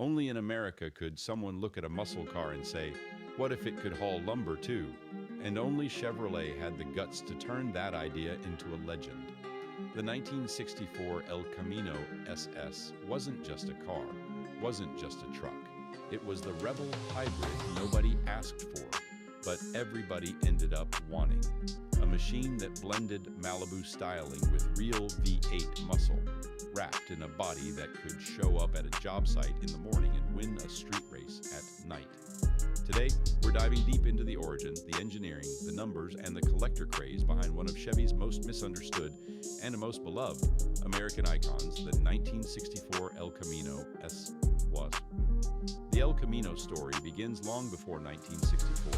Only in America could someone look at a muscle car and say, what if it could haul lumber too? And only Chevrolet had the guts to turn that idea into a legend. The 1964 El Camino SS wasn't just a car, wasn't just a truck. It was the rebel hybrid nobody asked for, but everybody ended up wanting. A machine that blended Malibu styling with real V8 muscle, wrapped in a body that could show up at a job site in the morning and win a street race at night. Today, we're diving deep into the origin, the engineering, the numbers, and the collector craze behind one of Chevy's most misunderstood and most beloved American icons, the 1964 El Camino SS was. The El Camino story begins long before 1964.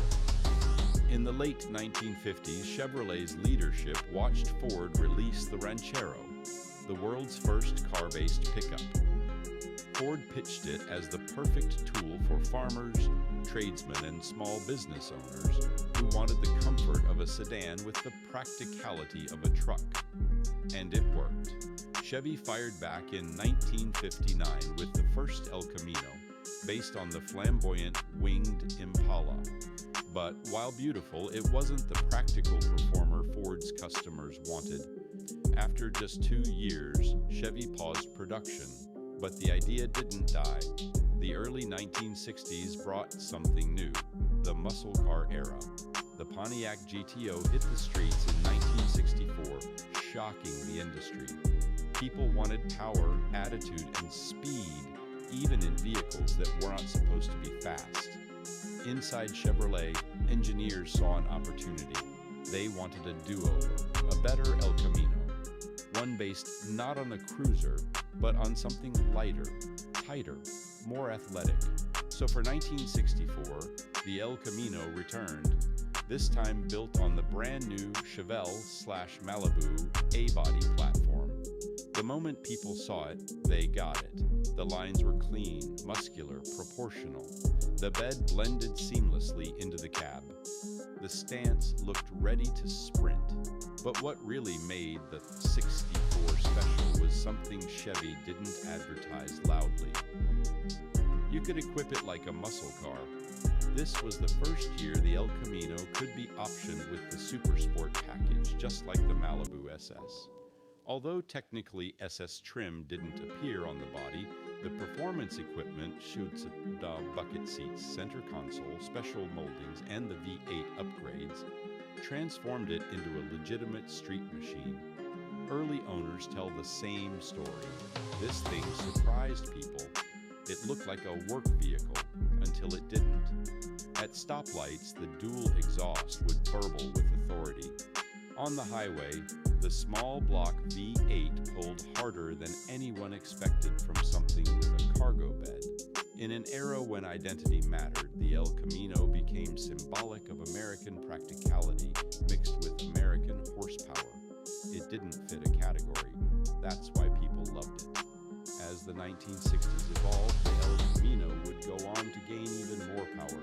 In the late 1950s, Chevrolet's leadership watched Ford release the Ranchero, the world's first car-based pickup. Ford pitched it as the perfect tool for farmers, tradesmen, and small business owners who wanted the comfort of a sedan with the practicality of a truck. And it worked. Chevy fired back in 1959 with the first El Camino, based on the flamboyant winged Impala. But while beautiful, it wasn't the practical performer Ford's customers wanted. After just 2 years, Chevy paused production, but the idea didn't die. The early 1960s brought something new, the muscle car era. The Pontiac GTO hit the streets in 1964, shocking the industry. People wanted power, attitude, and speed, even in vehicles that weren't supposed to be fast. Inside Chevrolet, engineers saw an opportunity. They wanted a do-over, a better El Camino, one based not on the cruiser, but on something lighter, tighter, more athletic. So for 1964, the El Camino returned, this time built on the brand new Chevelle/Malibu A-body platform. The moment people saw it, they got it. The lines were clean, muscular, proportional. The bed blended seamlessly into the cab. The stance looked ready to sprint. But what really made the 64 special was something Chevy didn't advertise loudly. You could equip it like a muscle car. This was the first year the El Camino could be optioned with the Super Sport package, just like the Malibu SS. Although technically SS trim didn't appear on the body, the performance equipment, chutes, bucket seats, center console, special moldings, and the V8 upgrades transformed it into a legitimate street machine. Early owners tell the same story. This thing surprised people. It looked like a work vehicle until it didn't. At stoplights, the dual exhaust would burble with authority. On the highway, the small block V8 pulled harder than anyone expected from something with a cargo bed. In an era when identity mattered, the El Camino became symbolic of American practicality mixed with American horsepower. It didn't fit a category. That's why people loved it. As the 1960s evolved, the El Camino would go on to gain even more power,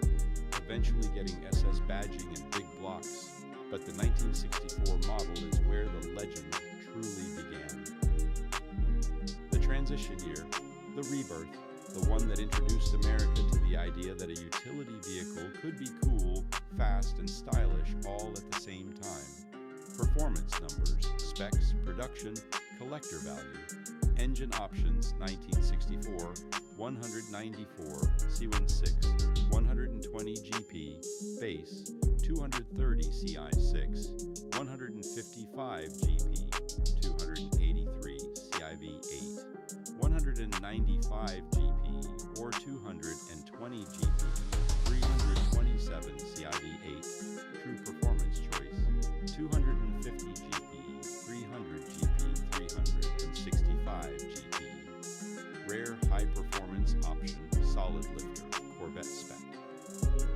eventually getting SS badging and big blocks. But the 1964 model is where the legend truly began. The transition year, the rebirth, the one that introduced America to the idea that a utility vehicle could be cool, fast, and stylish all at the same time. Performance numbers, specs, production, collector value. Engine options, 1964, 194 C16, 120 GP, base, 230 CI6, 155 GP, 283 CIV8, 195 GP, or 220 GP, 327 CIV8, true performance choice, 250 GP, 300 GP, 365 GP, rare high-performance option, solid lifter, Corvette spec.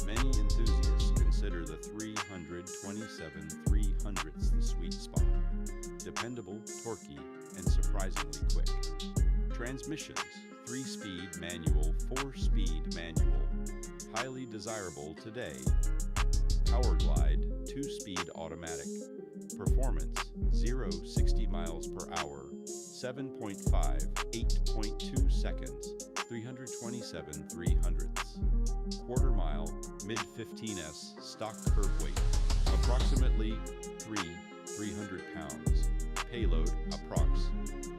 Many enthusiasts consider the 327 300ths the sweet spot. Dependable, torquey, and surprisingly quick. Transmissions, 3-speed manual, 4-speed manual, highly desirable today. Power Glide, 2-speed automatic. Performance, 0-60 miles per hour, 7.5, 8.2 seconds, 327/300ths. Quarter mile, mid-15s, stock curb weight, approximately 300 pounds. Payload, approx.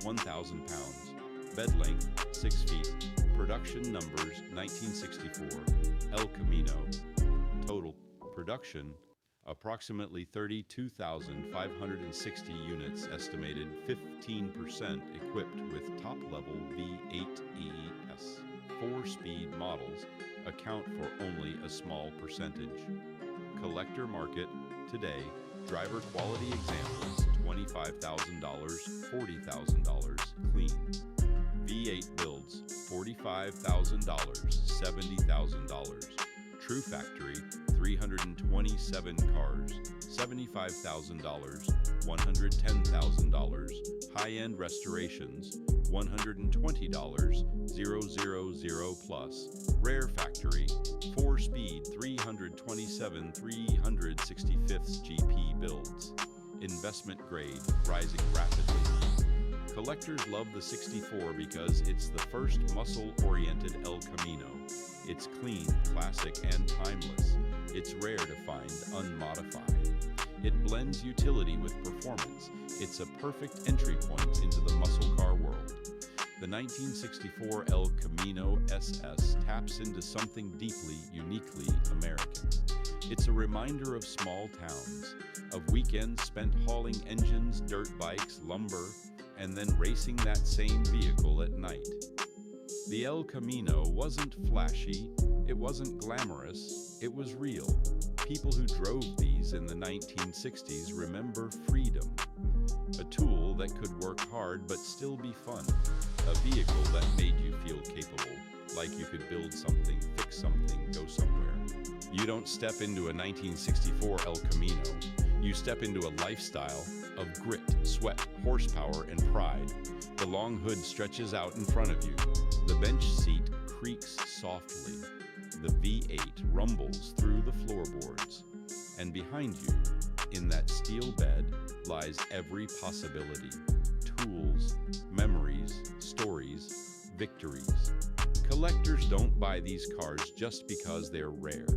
1,000 pounds. Bed length, 6 feet. Production numbers, 1964. El Camino. Total production, approximately 32,560 units, estimated 15% equipped with top-level V8 ES. 4-speed models account for only a small percentage. Collector market today, driver quality examples, $25,000, $40,000 clean. V8 builds, $45,000, $70,000. True factory, 327 cars, $75,000, $110,000. High-end restorations, $120, 000 plus. Rare factory, 4-speed, 327 365th GP builds. Investment grade, rising rapidly. Collectors love the 64 because it's the first muscle-oriented El Camino. It's clean, classic, and timeless. It's rare to find unmodified. It blends utility with performance. It's a perfect entry point into the muscle car world. The 1964 El Camino SS taps into something deeply, uniquely American. It's a reminder of small towns, of weekends spent hauling engines, dirt bikes, lumber, and then racing that same vehicle at night. The El Camino wasn't flashy, it wasn't glamorous, it was real. People who drove these in the 1960s remember freedom. A tool that could work hard but still be fun. A vehicle that made you feel capable, like you could build something, fix something, go somewhere. You don't step into a 1964 El Camino. You step into a lifestyle of grit, sweat, horsepower, and pride. The long hood stretches out in front of you. The bench seat creaks softly. The V8 rumbles through the floorboards. And behind you, in that steel bed, lies every possibility. Tools, memories, stories, victories. Collectors don't buy these cars just because they're rare.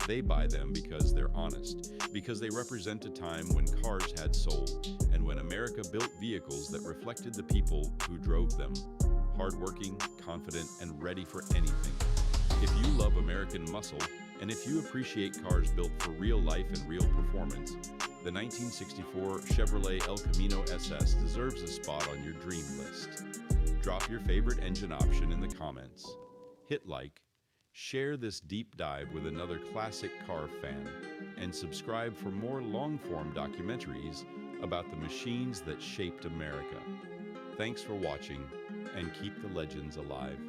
They buy them because they're honest, because they represent a time when cars had soul, and when America built vehicles that reflected the people who drove them. Hardworking, confident, and ready for anything. If you love American muscle, and if you appreciate cars built for real life and real performance, the 1964 Chevrolet El Camino SS deserves a spot on your dream list. Drop your favorite engine option in the comments. Hit like, share this deep dive with another classic car fan, and subscribe for more long-form documentaries about the machines that shaped America. Thanks for watching, and keep the legends alive.